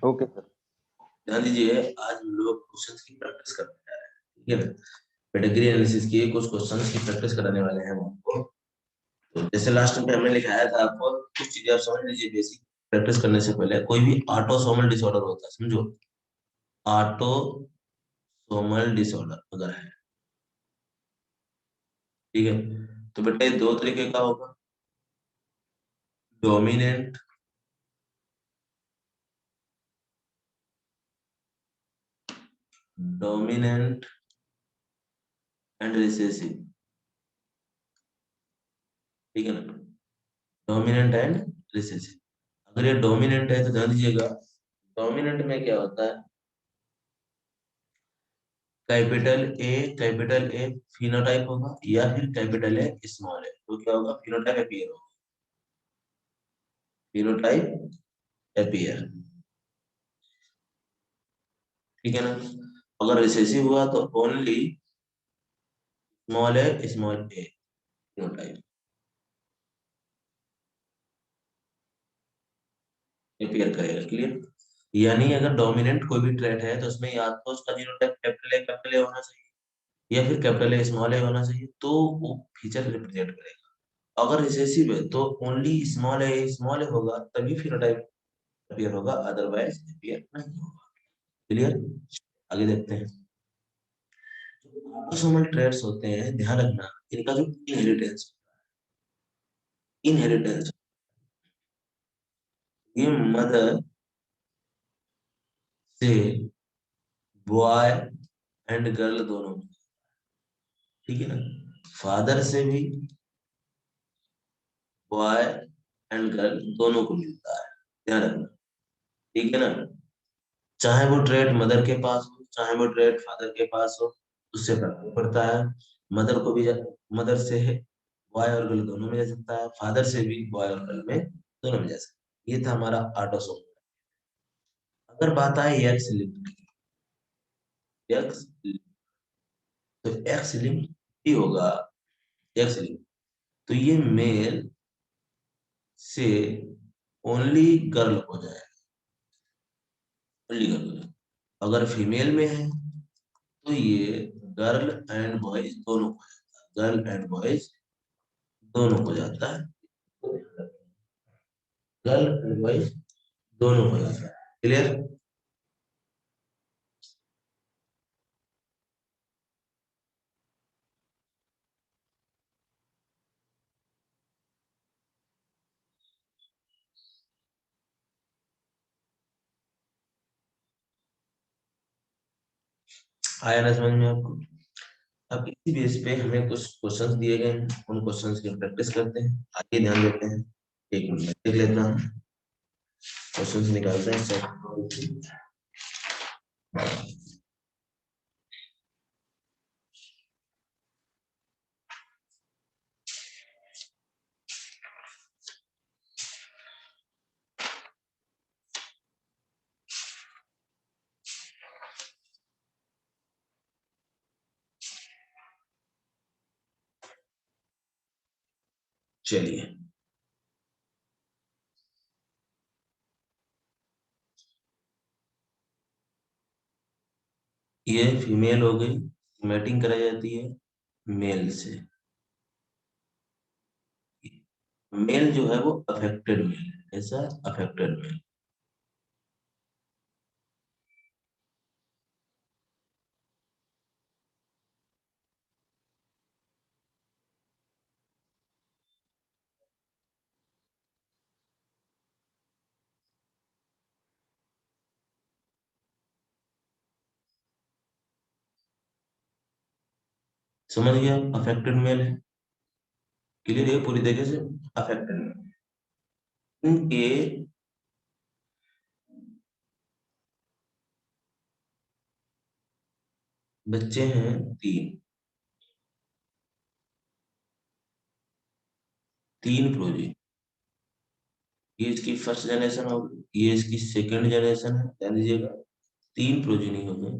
Okay sir. ध्यान दीजिए, आज हम लोग क्वेश्चंस की प्रैक्टिस करने जा रहे हैं, ठीक है ना। पेडिग्री एनालिसिस की कुछ क्वेश्चंस की प्रैक्टिस कराने वाले हैं हम आपको। तो जैसे लास्ट टाइम पे हमने लिखाया था आपको, कुछ चीजें आप समझ लीजिए बेसिक। प्रैक्टिस करने से पहले, कोई भी ऑटोसोमल डिसऑर्डर होता है, समझो। ऑटोसोमल डिसऑर्डर अगर है, ठीक है, तो बेटा ये दो तरीके का होगा। डोमिनेंट डोमिनेंट एंड रिसेसिव, ठीक है ना। Dominant and recessive. अगर ये डोमिनेंट है तो ध्यान दीजिएगा, डोमिनेंट में क्या होता है, कैपिटल ए फिनोटाइप होगा, या फिर कैपिटल ए स्मॉल ए, तो क्या होगा, फिनोटाइप अपीयर होगा। फिनोटाइप अपीयर, ठीक है ना। अगर रिसेसिव हुआ तो ओनली स्मॉल ए फिनोटाइप अपीयर करेगा। क्लियर। यानी अगर डोमिनेंट कोई भी ट्रेट है तो उसमें या तो उसका जीनोटाइप कैपिटल ए होना चाहिए, या फिर कैपिटल ए स्मॉल ए होना चाहिए, तो वो फीचर रिप्रेजेंट करेगा। अगर रिसेसिव है तो ओनली स्मॉल ए होगा, तभी फिनोटाइप अपीयर होगा, अदरवाइज अपीयर नहीं होगा। क्लियर। आगे देखते हैं। ऑटोसोमल ट्रेट्स होते हैं, ध्यान रखना, इनका जो इनहेरिटेंस, ये मदर से बॉय एंड गर्ल दोनों, ठीक है ना। फादर से भी बॉय एंड गर्ल दोनों को मिलता है, ध्यान रखना, ठीक है ना। चाहे वो ट्रेट मदर के पास हो, चाहे वो ट्रेट फादर के पास हो, उससे फर्क नहीं पड़ता है। मदर को भी, मदर से बॉय और गर्ल दोनों में जा सकता है, फादर से भी बॉय और गर्ल में दोनों में जा सकता है। ये था हमारा ऑटोसोम। अगर बात आए एक्स लिंक्ड की, एक्स, तो एक्स लिंक ही होगा। एक्स लिंक, तो ये मेल से ओनली गर्ल हो जाएगा, ओनली गर्ल हो जाएगा। अगर फीमेल में है तो ये गर्ल एंड बॉयज दोनों को जाता है, गर्ल एंड बॉयज दोनों को जाता है, गर्ल एंड बॉयज दोनों को जाता है। क्लियर। आया ना समझ में आपको। अब इसी बेस पे हमें कुछ क्वेश्चंस दिए गए हैं, उन क्वेश्चंस की प्रैक्टिस करते हैं, आगे ध्यान देते हैं। एक मिनट देख लेता हूँ, क्वेश्चंस निकालते हैं सब। चलिए, ये फीमेल हो गई, मैटिंग कराई जाती है मेल से। मेल जो है वो अफेक्टेड मेल है, ऐसा अफेक्टेड मेल। समझ गया, अफेक्टेड मेल है। क्लियर है पूरी तरीके से, अफेक्टेड मेल। इनके बच्चे हैं तीन, तीन प्रोजी। ये इसकी फर्स्ट जनरेशन होगी, ये इसकी सेकंड जनरेशन है, ध्यान दीजिएगा, तीन प्रोजिनी हो गए।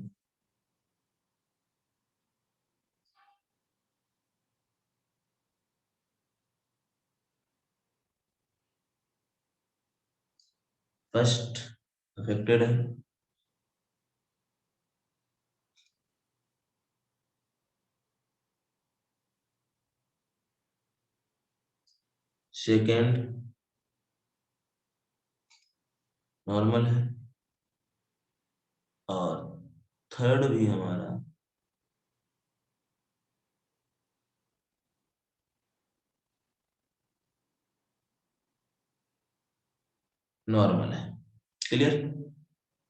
फर्स्ट अफेक्टेड है। सेकेंड नॉर्मल है। और थर्ड भी हमारा नॉर्मल है। क्लियर?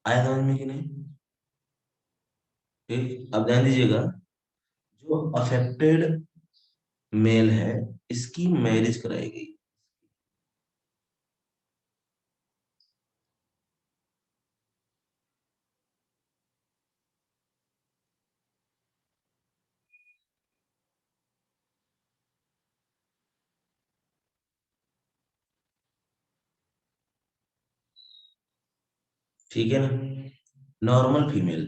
आया समझ में कि नहीं? ठीक, अब ध्यान दीजिएगा, जो अफेक्टेड मेल है इसकी मैरिज कराई गई। ठीक है ना? नॉर्मल फीमेल,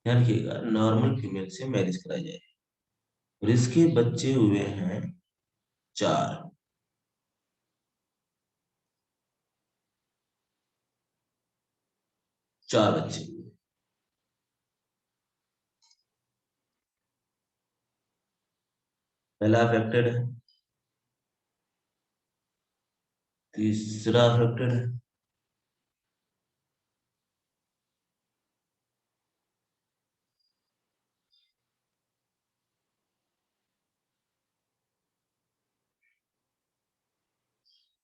ध्यान रखिएगा, नॉर्मल फीमेल से मैरिज कराई जाए और इसके बच्चे हुए हैं 4। 4 बच्चे। पहला अफेक्टेड है, तीसरा अफेक्टेड है,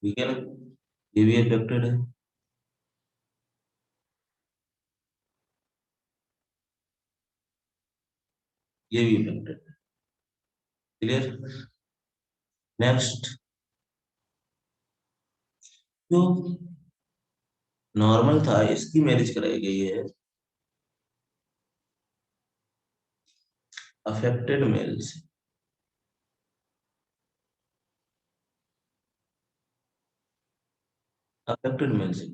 ठीक है ना? ये भी अफेक्टेड है। ये भी अफेक्टेड है। क्लियर? नेक्स्ट, जो नॉर्मल था इसकी मैरिज कराई गई है अफेक्टेड मेल से। अफेक्टेड मेल से,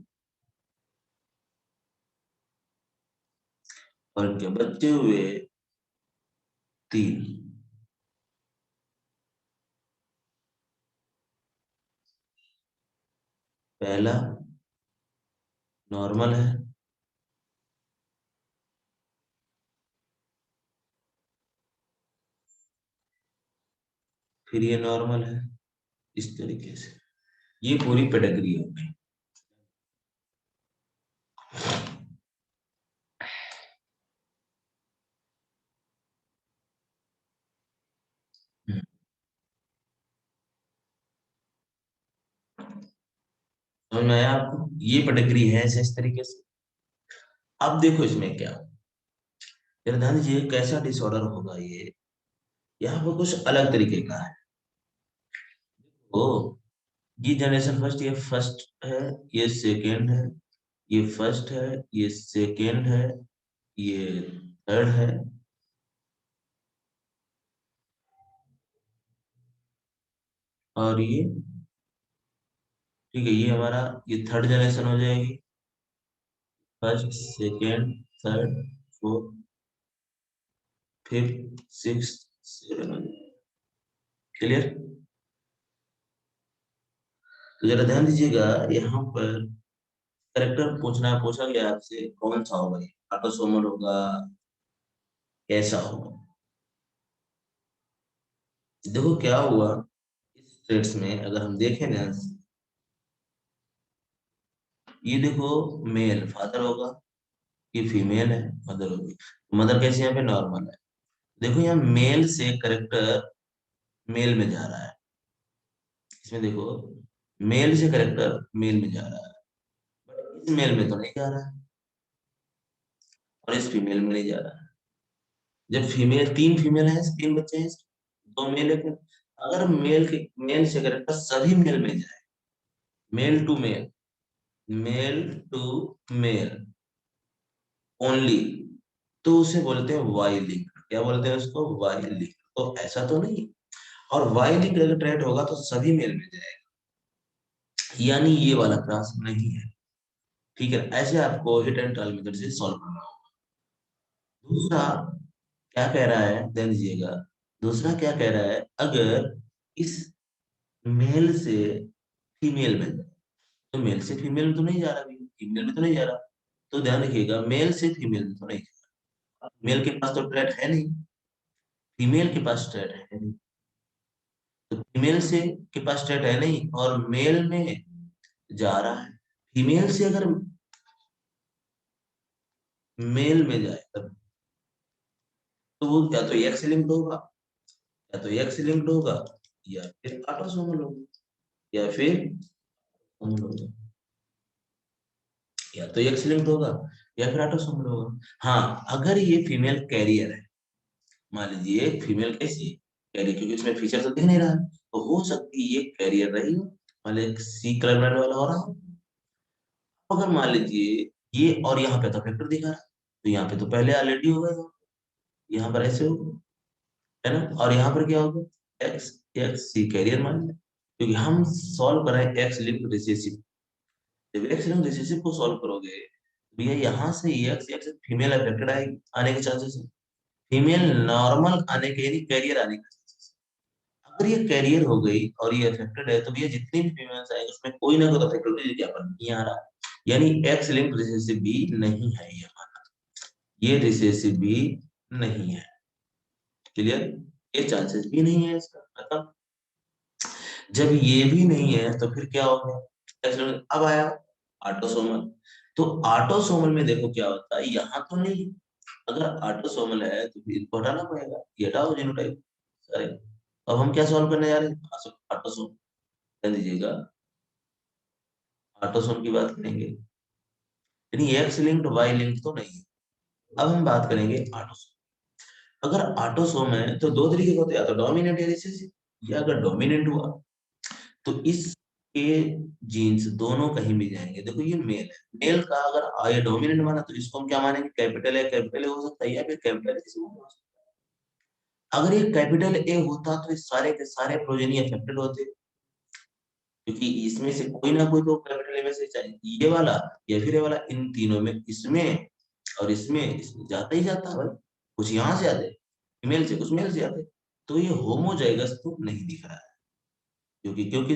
और इनके बच्चे हुए 3। पहला नॉर्मल है, फिर ये नॉर्मल है, इस तरीके से। ये पूरी पेडिग्री हो गई। हम्म, समझ में आया आपको? ये पेडिग्री है ऐसे इस तरीके से। अब देखो इसमें क्या हो, जरा ध्यान दीजिए कैसा डिसऑर्डर होगा ये। यहाँ पर कुछ अलग तरीके का है। ओ, ये जनरेशन फर्स्ट, ये फर्स्ट है, ये सेकेंड है, ये फर्स्ट है, ये सेकेंड है, ये थर्ड है, और ये, ठीक है, ये हमारा, ये थर्ड जनरेशन हो जाएगी। First, second, third, fourth, fifth, six, seven. Clear? तो जरा ध्यान दीजिएगा, यहाँ पर करेक्टर पूछा गया आपसे कौन सा होगा, ये ऑटोसोमल होगा, कैसा होगा? देखो क्या हुआ, इस ट्रेड्स में अगर हम देखें ध्यान से, ये देखो, मेल फादर होगा, ये फीमेल है मदर होगी। मदर कैसे यहाँ पे नॉर्मल है। देखो यहाँ मेल से करेक्टर मेल में जा रहा है, इसमें देखो मेल से करेक्टर मेल में जा रहा है, बट इस मेल में तो नहीं जा रहा है, और इस फीमेल में नहीं जा रहा है। जब फीमेल, 3 फीमेल है, 3 बच्चे हैं, 2 मेल है। अगर मेल से करेक्टर सभी मेल में जाए, male to male, male to male only, तो उसे बोलते हैं वाई लिंक। क्या बोलते हैं उसको? Y link. तो ऐसा तो नहीं, और वाई लिंक अगर ट्रेड होगा तो सभी मेल में जाएगा, यानी ये वाला क्रॉस नहीं है। ठीक है, ऐसे आपको हिट एंड टर्न मेथड से सॉल्व करना होगा। दूसरा क्या कह रहा है, ध्यान दीजिएगा, दूसरा क्या कह रहा है, अगर इस मेल से फीमेल में जाए, तो मेल से फीमेल में तो नहीं जा रहा भी, फीमेल में तो नहीं जा रहा। तो ध्यान रखिएगा, मेल से फीमेल में तो नहीं जा रहा। मेल के पास तो ट्रेट है नहीं, फीमेल के पास ट्रेट है नहीं, तो फीमेल से के पास ट्रेट है नहीं और मेल में जा रहा है। फीमेल से अगर मेल में जाए तब तो वो या तो एक्स लिंक्ड होगा, या तो एक्स लिंक्ड होगा, या फिर ऑटोसोमल होगा, या फिर होमोलॉग होगा। या तो एक्स लिंक्ड होगा या फिर ऑटोसोमल होगा। हाँ, अगर ये फीमेल कैरियर है, मान लीजिए फीमेल कैसी है, कैरियर, क्योंकि इसमें फीचर तो दिख नहीं रहा है, तो हो सकती है ये कैरियर रही हो, मान लीजिए सी कलर वाला हो रहा हो। अगर मान लीजिए ये, और यहाँ पे तो फैक्टर दिखा रहा है, तो यहाँ पे तो पहले ऑलरेडी हो गया, यहाँ पर ऐसे होगा, है ना। और यहाँ पर क्या होगा, एक्स एक्स सी कैरियर मान लिया, क्योंकि हम सॉल्व कर रहे हैं एक्स लिंक्ड रिसेसिव। जब एक्स लिंक्ड रिसेसिव को सॉल्व करोगे, भैया यहाँ से एक्स एक्स फीमेल अफेक्टेड आएगी, आने के चांसेस है, फीमेल नॉर्मल आने के यानी कैरियर आने के चांसेस। अगर ये कैरियर हो गई और ये अफेक्टेड है, तो भैया जितनी भी फीमेल्स आएंगे उसमें कोई ना कोई तो अफेक्टेड होगी, क्या पर नहीं आ रहा, यानी एक्स लिंक्ड रिसेसिव भी नहीं है ये हमारा, ये रिसेसिव भी नहीं है। क्लियर, ये चांसेस भी नहीं है इसका, मतलब जब ये भी नहीं है तो फिर क्या होगा, अब आया ऑटोसोमल। तो ऑटोसोमल में देखो क्या होता है, यहाँ तो नहीं, अगर ऑटोसोमल है तो फिर इनको हटाना पड़ेगा, ये हटाओ जीनोटाइप सारे। अब हम क्या सॉल्व करने जा रहे हैं, ऑटोसोम, ध्यान दीजिएगा, ऑटोसोम की बात करेंगे, यानी एक्स लिंक्ड वाई लिंक्ड तो नहीं है। अब हम बात करेंगे ऑटोसोम। अगर ऑटोसोम है तो दो तरीके के होते हैं, या तो डोमिनेंट या रिसेसिव, या अगर डोमिनेंट हुआ तो इसके जीन्स दोनों कहीं भी जाएंगे। देखो ये मेल है, मेल का अगर ये डोमिनेंट माना तो इसको हम क्या मानेंगे, कैपिटल है, कैपिटल ए हो सकता है, या फिर कैपिटल ए हो सकता है। अगर ये कैपिटल ए होता तो ये सारे के सारे प्रोजेनी अफेक्टेड होते, क्योंकि इसमें से कोई ना कोई तो कैपिटल ए में से चाहिए, ये वाला या फिर ये वाला, इन तीनों में, इसमें और इसमें जाता ही जाता है भाई, कुछ यहाँ से आते, फीमेल से कुछ मेल से आते, तो ये होमोजाइगस तो नहीं दिख रहा है, क्योंकि क्योंकि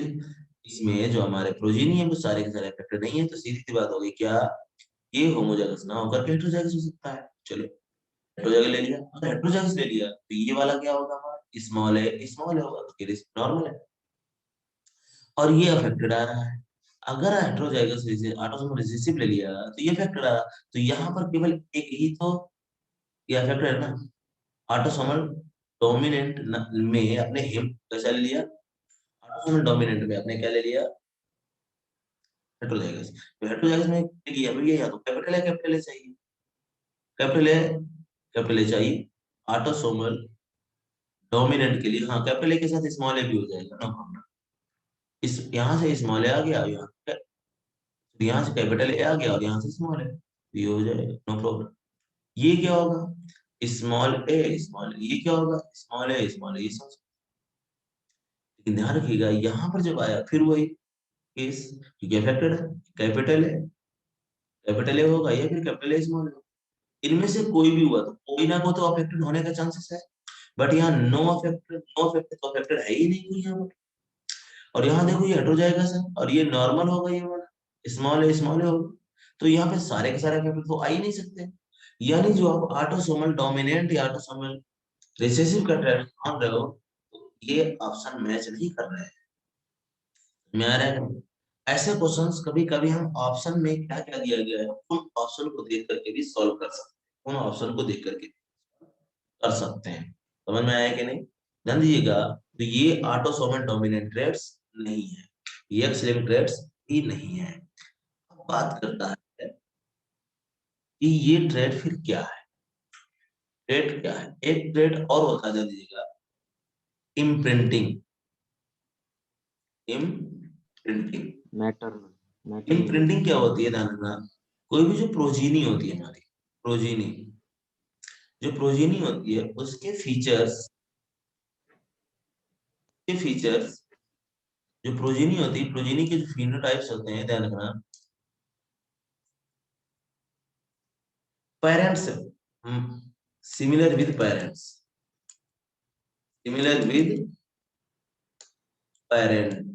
इसमें जो हमारे प्रोजीनी है वो सारे के सारे अफेक्टेड नहीं है, तो सीधी सी बात हो गई क्या, ये होमोजाइगस ना होकर के हेटेरोजाइगस हो सकता है। चलो, हेटेरोजाइगस ले लिया, अगर हेटेरोजाइगस ले लिया तो ये वाला क्या होगा हमारा, स्मॉल है होगा, तो नॉर्मल है, और ये अफेक्टेड आ रहा है। अगर हेटेरोजाइगस ऑटोसोमल रिसेसिव ले लिया तो ये अफेक्टेड आ रहा, तो यहाँ पर केवल एक ही तो ये अफेक्टेड है ना, ऑटोसोमल डोमिनेंट में अपने हिम कैसा ले लिया, ऑटोसोमल डोमिनेंट में अपने क्या ले लिया, हेटेरोजाइगस। तो हेटेरोजाइगस में किया भैया, या तो कैपिटल ए चाहिए, कैपिटल ए कैपिटल ए चाहिए ऑटोसोमल डोमिनेंट के लिए। हाँ, कैपिटल ए के साथ स्मॉल ए भी हो जाएगा, नो प्रॉब्लम। इस यहाँ से स्मॉल ए आ गया, यहाँ से कैपिटल ए आ गया और यहाँ से स्मॉल ए, ये हो जाएगा, नो प्रॉब्लम। ये क्या होगा, स्मॉल, ये क्या होगा, स्मॉल ए, ये सब। लेकिन ध्यान रखिएगा यहाँ पर जब आया फिर वही केस, क्योंकि अफेक्टेड है, कैपिटल है, कैपिटल ए होगा या फिर कैपिटल ए स्मॉल, इनमें से कोई भी हुआ तो कोई ना कोई तो अफेक्टेड होने का चांसेस है। बट यहाँ नो अफेक्टेड तो अफेक्टेड है ही नहीं कोई यहाँ पर। और यहाँ देखो ये हेटेरोजाइगस है और ये नॉर्मल होगा, ये वाला स्मॉल है होगा, तो यहाँ पे सारे के सारे अफेक्टेड तो आ ही नहीं सकते। यानी जो आप ऑटोसोमल डोमिनेंट या ऑटोसोमल रिसेसिव का ट्रेंड मान रहे हो, तो ये ऑप्शन मैच नहीं कर रहे हैं। मैं आ रहा है, ऐसे क्वेश्चंस कभी कभी हम ऑप्शन में क्या क्या दिया गया है उन ऑप्शन को देख करके भी सॉल्व कर सकते हैं, उन ऑप्शन को देख करके कर सकते हैं। समझ में आया कि नहीं, ध्यान दीजिएगा। तो ये ऑटोसोमल डोमिनेंट ट्रेट्स नहीं है, ये एक्स लिंक्ड ट्रेट्स भी नहीं है। अब बात करता है कि ये ट्रेट फिर क्या है, ट्रेट क्या है, एक ट्रेट और होता है, ध्यान दीजिएगा, imprinting, imprinting. Maternal maternal imprinting क्या होती है, ध्यान रखना, कोई भी जो प्रोजीनी होती है हमारी, प्रोजीनी, जो प्रोजीनी होती है उसके फीचर्स, के फीचर्स, जो प्रोजीनी होती है, प्रोजीनी के जो फिनोटाइप्स होते हैं, ध्यान रखना, parents similar with parents, similar with parent,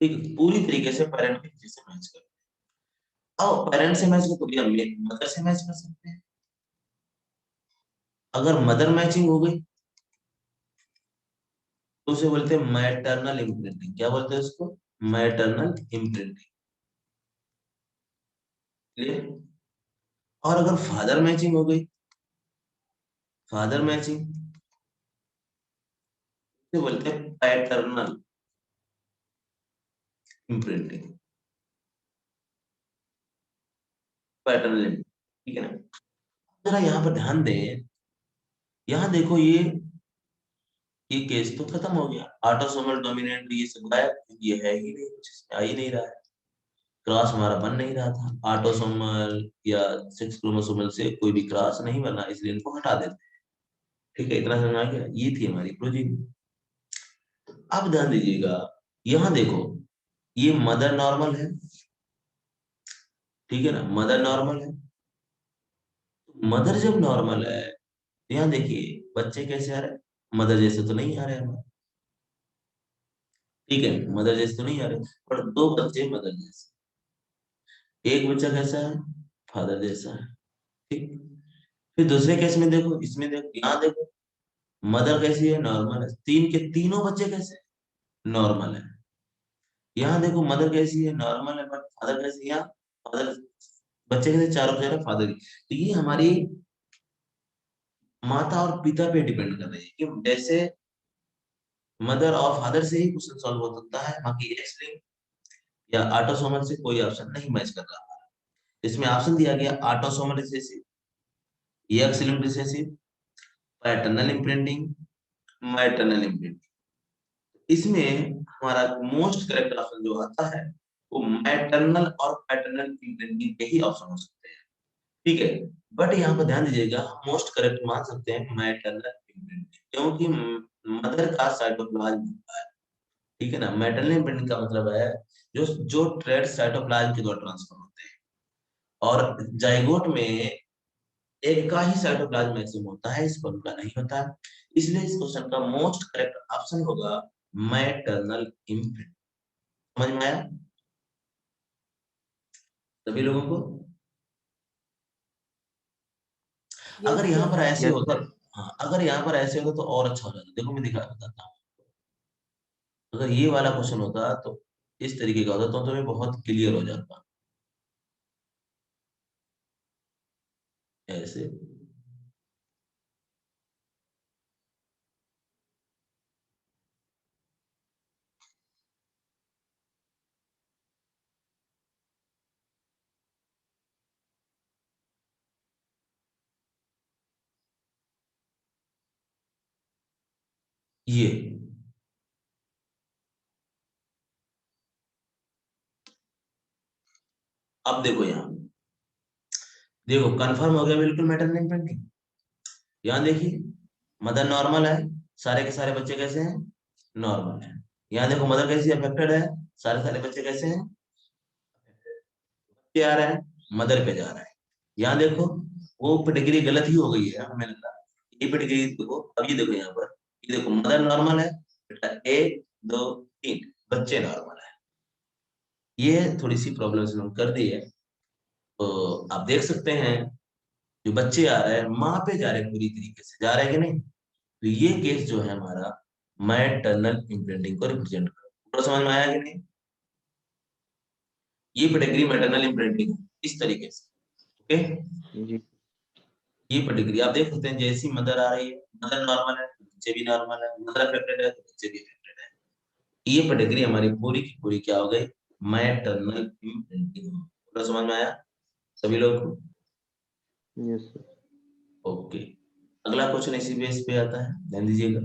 ठीक, पूरी तरीके से पेरेंट के फीचर से मैच कर, और पेरेंट्स से मैच तो भैया मदर से मैच कर सकते हैं। अगर मदर मैचिंग हो गई तो उसे बोलते हैं मैटरनल इम्प्रिंटिंग। क्या बोलते हैं उसको? Maternal imprinting. क्लियर? और अगर फादर मैचिंग हो गई, फादर मैचिंग उसे बोलते हैं पैटर्नल इम्प्रिंटिंग। पैटर्नल, ठीक है ना? जरा यहाँ पर ध्यान दें, यहाँ देखो ये केस तो खत्म हो गया, ऑटोसोमल डोमिनेंट ये सब गायब, ये है ही नहीं, कुछ इसमें आ ही नहीं रहा है, क्रॉस हमारा बन नहीं रहा था, ऑटोसोमल या सेक्स क्रोमोसोमल से कोई भी क्रॉस नहीं बना, इसलिए इनको हटा देते हैं। ठीक है, इतना समझ आ गया? ये थी हमारी प्रोजीन। अब ध्यान दीजिएगा, यहाँ देखो ये मदर नॉर्मल है, ठीक है ना, मदर नॉर्मल है। मदर जब नॉर्मल है तो यहाँ देखिए बच्चे कैसे आ रहे हैं, मदर जैसे तो नहीं आ रहे हमारे, ठीक है, मदर जैसे तो नहीं आ रहे, पर दो बच्चे मदर जैसे, एक बच्चा कैसा है, फादर जैसा है, ठीक। फिर दूसरे केस में देखो, इसमें देखो, यहाँ देखो, मदर कैसी है, नॉर्मल है, तीन के तीनों बच्चे कैसे, नॉर्मल है। यहाँ देखो मदर कैसी है, नॉर्मल है, बट फादर कैसी है, यहाँ फादर, बच्चे कैसे, चारों के चारों फादर की। तो ये हमारी माता और पिता पे डिपेंड कर रही है कि जैसे मदर और फादर से ही क्वेश्चन सॉल्व हो सकता है, बाकी एक्स लिंक या ऑटोसोमल से कोई ऑप्शन नहीं मैच कर रहा। इसमें ऑप्शन दिया गया autosomal recessive, x link recessive, paternal imprinting, maternal imprinting. इसमें हमारा मोस्ट करेक्ट ऑप्शन जो आता है वो मैटरनल और पैटर्नल इम्प्रिंटिंग के ही ऑप्शन हो सकते हैं, ठीक है। बट यहाँ पर ध्यान दीजिएगा, हम मोस्ट करेक्ट मान सकते हैं मैटरनल इम्प्रिंटिंग, क्योंकि मदर का साइटोप्लाज्म होता है, ठीक है ना। मैटरनल इम्प्रिंटिंग का मतलब है जो जो ट्रेड साइटोप्लाज्म के द्वारा ट्रांसफर होते हैं, और जाइगोट में एक का ही साइटोप्लाज्म मैक्सिमम होता है, इस पर का नहीं होता है। इसलिए इस क्वेश्चन का मोस्ट करेक्ट ऑप्शन होगा मैटरनल इम्प्रिंट। समझ में आया सभी लोगों को? अगर यहाँ पर ऐसे यस होता, सर। हाँ अगर यहाँ पर ऐसे होता तो और अच्छा हो जाता। देखो मैं दिखा बताता हूँ, अगर ये वाला क्वेश्चन होता तो इस तरीके का होता तो तुम्हें बहुत क्लियर हो जाता, ऐसे। ये अब देखो यहाँ, देखो कंफर्म हो गया बिल्कुल मैटरनल इम्प्रिंटिंग। यहाँ देखिए मदर नॉर्मल है, सारे के सारे बच्चे कैसे हैं, नॉर्मल है। यहाँ देखो मदर कैसी अफेक्टेड है, सारे सारे बच्चे कैसे हैं, पे आ रहा है, मदर पे जा रहा है। यहाँ देखो वो पेडिग्री गलत ही हो गई है, हमें लग रहा है ये पेडिग्री देखो। अब ये देखो यहाँ पर, ये देखो मदर नॉर्मल है, बेटा एक दो तीन बच्चे नॉर्मल है। ये थोड़ी सी प्रॉब्लम हम कर दी है, तो आप देख सकते हैं जो बच्चे आ रहे हैं माँ पे जा रहे हैं, पूरी तरीके से जा रहे हैं कि नहीं। तो ये केस जो है हमारा मैटरनल इम्प्रिंटिंग को रिप्रेजेंट कर, पूरा समझ में आया कि नहीं? ये पेडिग्री मैटरनल इम्प्रिंटिंग इस तरीके से, ओके। जी ये पेडिग्री आप देख सकते हैं, जैसी मदर आ रही है, मदर नॉर्मल है तो बच्चे भी नॉर्मल है, मदर अफेक्टेड है तो बच्चे भी अफेक्टेड है। ये पेडिग्री हमारी पूरी की पूरी क्या हो गई, मैटरनल इम्प्रिंटिंग। पूरा समझ में आया सभी लोगों को? Yes sir. ओके, अगला क्वेश्चन इसी बेस पे आता है, ध्यान दीजिएगा।